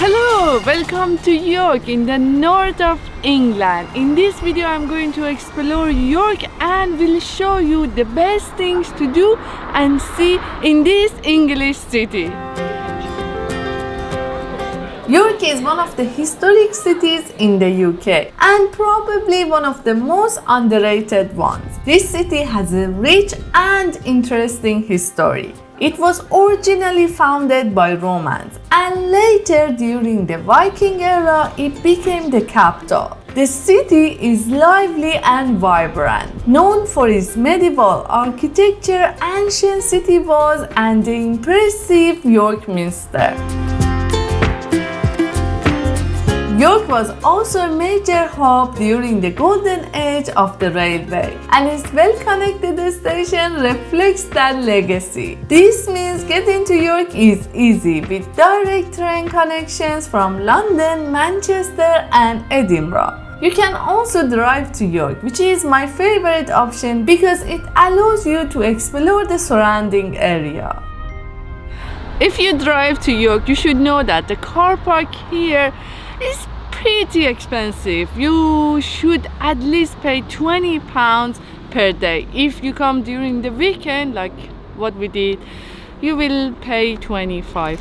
Hello, welcome to York in the north of England. In this video I'm going to explore York and will show you the best things to do and see in this English city. York is one of the historic cities in the UK and probably one of the most underrated ones. This city has a rich and interesting history. It was originally founded by Romans and later during the Viking era it became the capital. The city is lively and vibrant, known for its medieval architecture, ancient city walls and the impressive York Minster. York was also a major hub during the golden age of the railway, and its well-connected station reflects that legacy. This means getting to York is easy with direct train connections from London, Manchester and Edinburgh. You can also drive to York, which is my favorite option because it allows you to explore the surrounding area. If you drive to York, you should know that the car park here is pretty expensive. You should at least pay £20 per day. If you come during the weekend, like what we did, you will pay £25.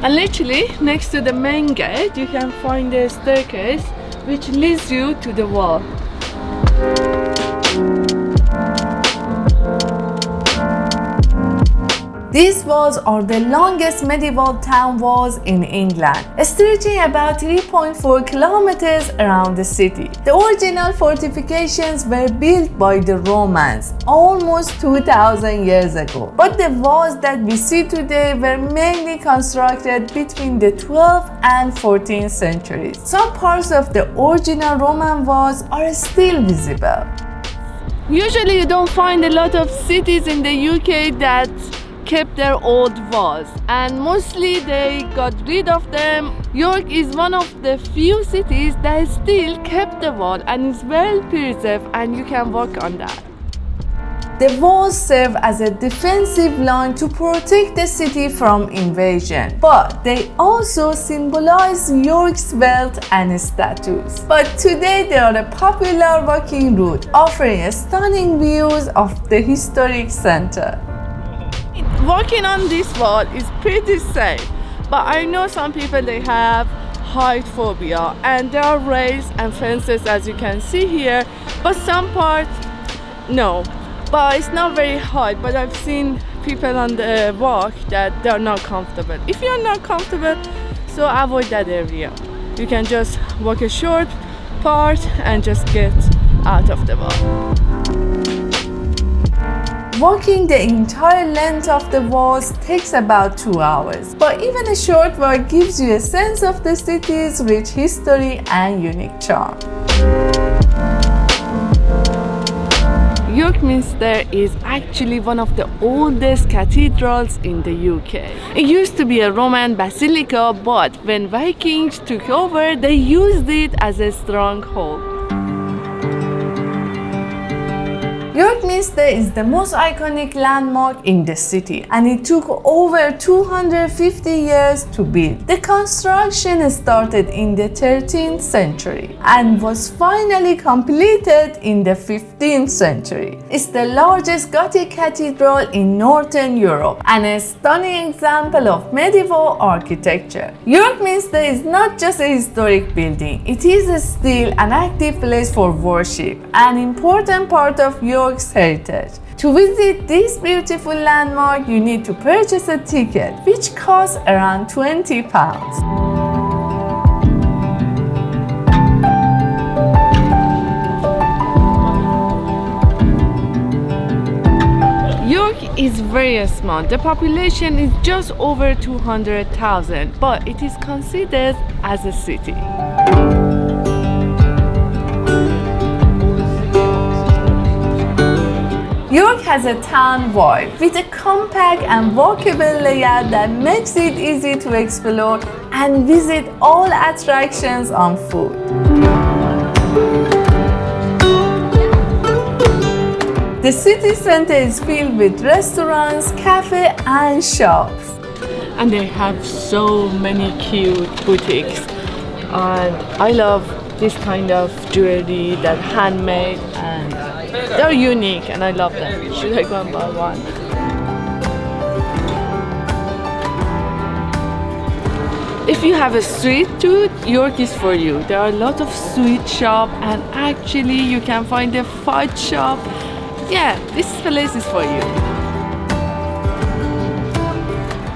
And literally next to the main gate, you can find a staircase which leads you to the wall. These walls are the longest medieval town walls in England, stretching about 3.4 kilometers around the city. The original fortifications were built by the Romans almost 2,000 years ago, but the walls that we see today were mainly constructed between the 12th and 14th centuries. Some parts of the original Roman walls are still visible. Usually you don't find a lot of cities in the UK that kept their old walls, and mostly they got rid of them. York is one of the few cities that still kept the wall and is well preserved, and you can walk on that. The walls serve as a defensive line to protect the city from invasion, but they also symbolize York's wealth and status. But today they are a popular walking route, offering stunning views of the historic center. Walking on this wall is pretty safe, but I know some people they have height phobia and there are rails and fences as you can see here, but some parts no, but it's not very high. But I've seen people on the walk that they're not comfortable. If you're not comfortable, so avoid that area. You can just walk a short part and just get out of the wall. Walking the entire length of the walls takes about 2 hours, but even a short walk gives you a sense of the city's rich history and unique charm. York Minster is actually one of the oldest cathedrals in the UK. It used to be a Roman basilica, but when Vikings took over, they used it as a stronghold. York Minster is the most iconic landmark in the city, and it took over 250 years to build. The construction started in the 13th century and was finally completed in the 15th century. It's the largest Gothic cathedral in Northern Europe and a stunning example of medieval architecture. York Minster is not just a historic building, it is still an active place for worship, an important part of York's heritage. To visit this beautiful landmark, you need to purchase a ticket, which costs around £20. York is very small. The population is just over 200,000, but it is considered as a city. York has a town vibe with a compact and walkable layout that makes it easy to explore and visit all attractions on foot. The city center is filled with restaurants, cafes, and shops. And they have so many cute boutiques. And I love this kind of jewelry that handmade, and they're unique and I love them. Should I go and buy one? If you have a sweet tooth, York is for you. There are a lot of sweet shops, and actually you can find a fudge shop. Yeah, this place is for you.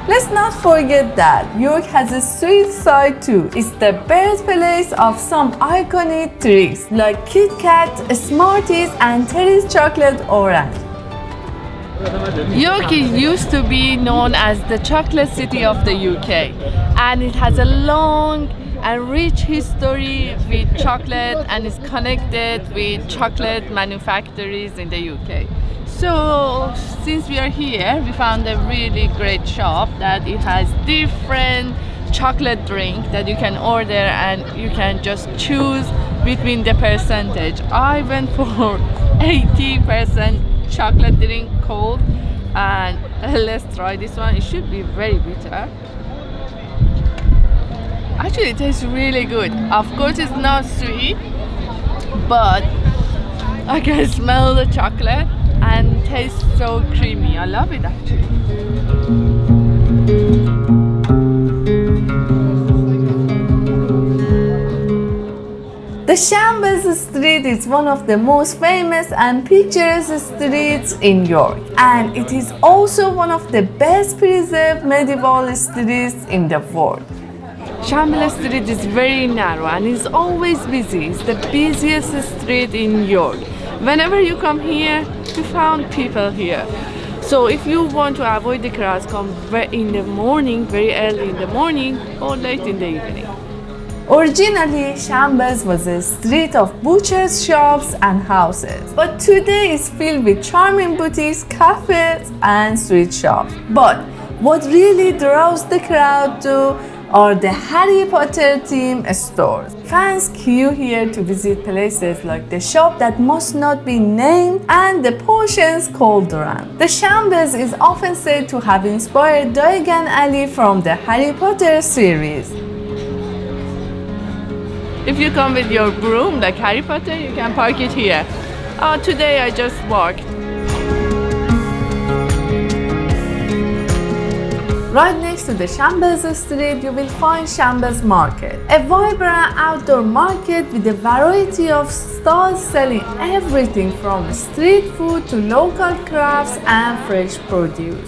Let's not forget that York has a sweet side too. It's the birthplace of some iconic treats like Kit Kat, Smarties, and Terry's Chocolate Orange. York used to be known as the chocolate city of the UK, and it has a long and rich history with chocolate and is connected with chocolate manufacturers in the UK. So since we are here, we found a really great shop that it has different chocolate drink that you can order, and you can just choose between the percentage. I went for 80% chocolate drink cold, and let's try this one. It should be very bitter. Actually, it tastes really good. Of course, it's not sweet, but I can smell the chocolate and tastes so creamy. I love it actually. The Shamble Street is one of the most famous and picturesque streets in York, and it is also one of the best preserved medieval streets in the world. Shamble Street is very narrow and is always busy. It's the busiest street in York. Whenever you come here, you found people here. So if you want to avoid the crowds, come in the morning, very early in the morning, or late in the evening. Originally, Shambles was a street of butchers' shops and houses, but today it's filled with charming boutiques, cafes, and sweet shops. But what really draws the crowd to are the Harry Potter themed stores. Fans queue here to visit places like the shop that must not be named and the potions cauldron. The Shambles is often said to have inspired Diagon Alley from the Harry Potter series. If you come with your broom like Harry Potter, you can park it here. Today I just walked. Right next to the Shambles Street, you will find Shamble Market, a vibrant outdoor market with a variety of stalls selling everything from street food to local crafts and fresh produce.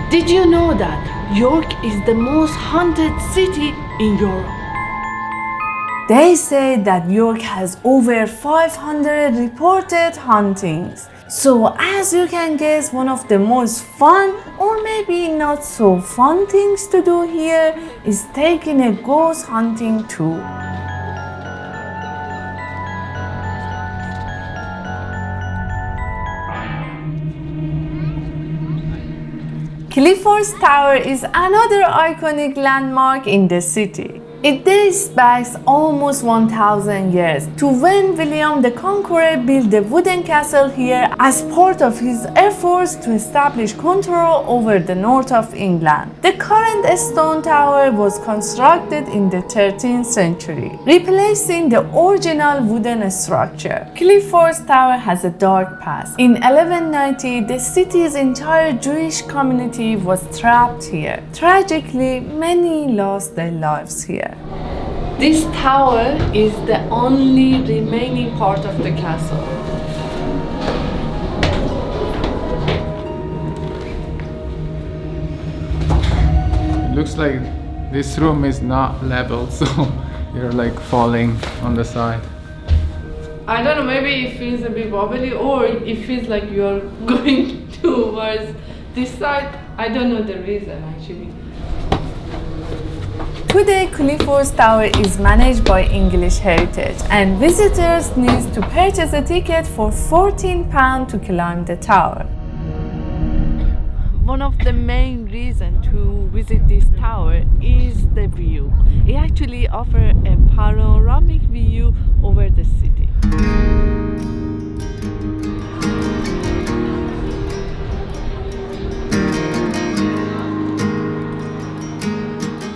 Did you know that York is the most haunted city in Europe? They say that York has over 500 reported hauntings. So as you can guess, one of the most fun or maybe not so fun things to do here is taking a ghost hunting tour. Clifford's Tower is another iconic landmark in the city. It dates back almost 1,000 years to when William the Conqueror built the wooden castle here as part of his efforts to establish control over the north of England. The current stone tower was constructed in the 13th century, replacing the original wooden structure. Clifford's Tower has a dark past. In 1190, the city's entire Jewish community was trapped here. Tragically, many lost their lives here. This tower is the only remaining part of the castle. It looks like this room is not level, so you're like falling on the side. I don't know, maybe it feels a bit wobbly or it feels like you're going towards this side. I don't know the reason actually. Today, Clifford's Tower is managed by English Heritage, and visitors need to purchase a ticket for £14 to climb the tower. One of the main reasons to visit this tower is the view. It actually offers a panoramic view over the city.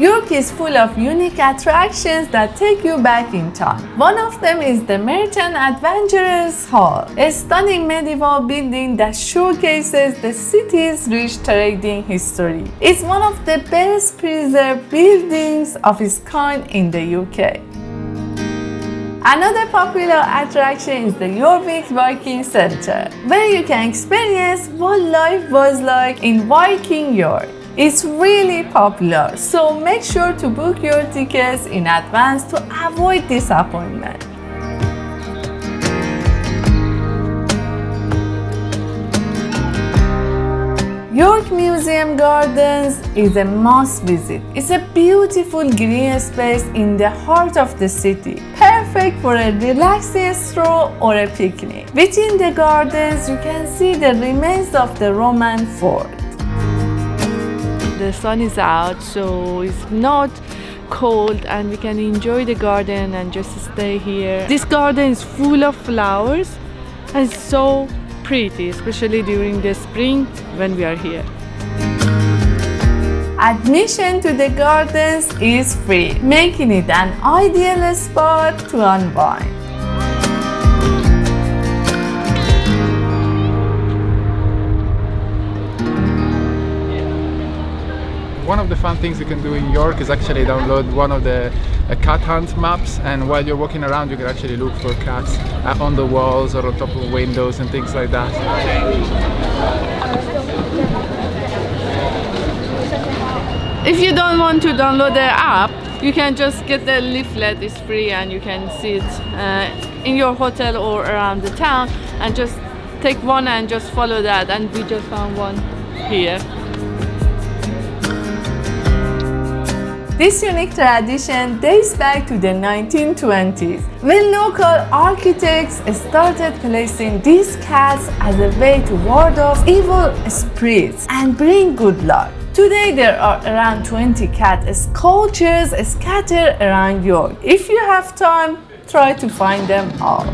York is full of unique attractions that take you back in time. One of them is the Merchant Adventurers Hall, a stunning medieval building that showcases the city's rich trading history. It's one of the best preserved buildings of its kind in the UK. Another popular attraction is the York Viking Center, where you can experience what life was like in Viking York. It's really popular, so make sure to book your tickets in advance to avoid disappointment. York Museum Gardens is a must visit. It's a beautiful green space in the heart of the city, perfect for a relaxing stroll or a picnic. Within the gardens, you can see the remains of the Roman fort. The sun is out, so it's not cold and we can enjoy the garden and just stay here. This garden is full of flowers and it's so pretty, especially during the spring when we are here. Admission to the gardens is free, making it an ideal spot to unwind. One of the fun things you can do in York is actually download one of the cat hunt maps, and while you're walking around you can actually look for cats on the walls or on top of windows and things like that. If you don't want to download the app, you can just get the leaflet, it's free and you can see it in your hotel or around the town, and just take one and just follow that, and we just found one here. This unique tradition dates back to the 1920s, when local architects started placing these cats as a way to ward off evil spirits and bring good luck. Today there are around 20 cat sculptures scattered around York. If you have time, try to find them all.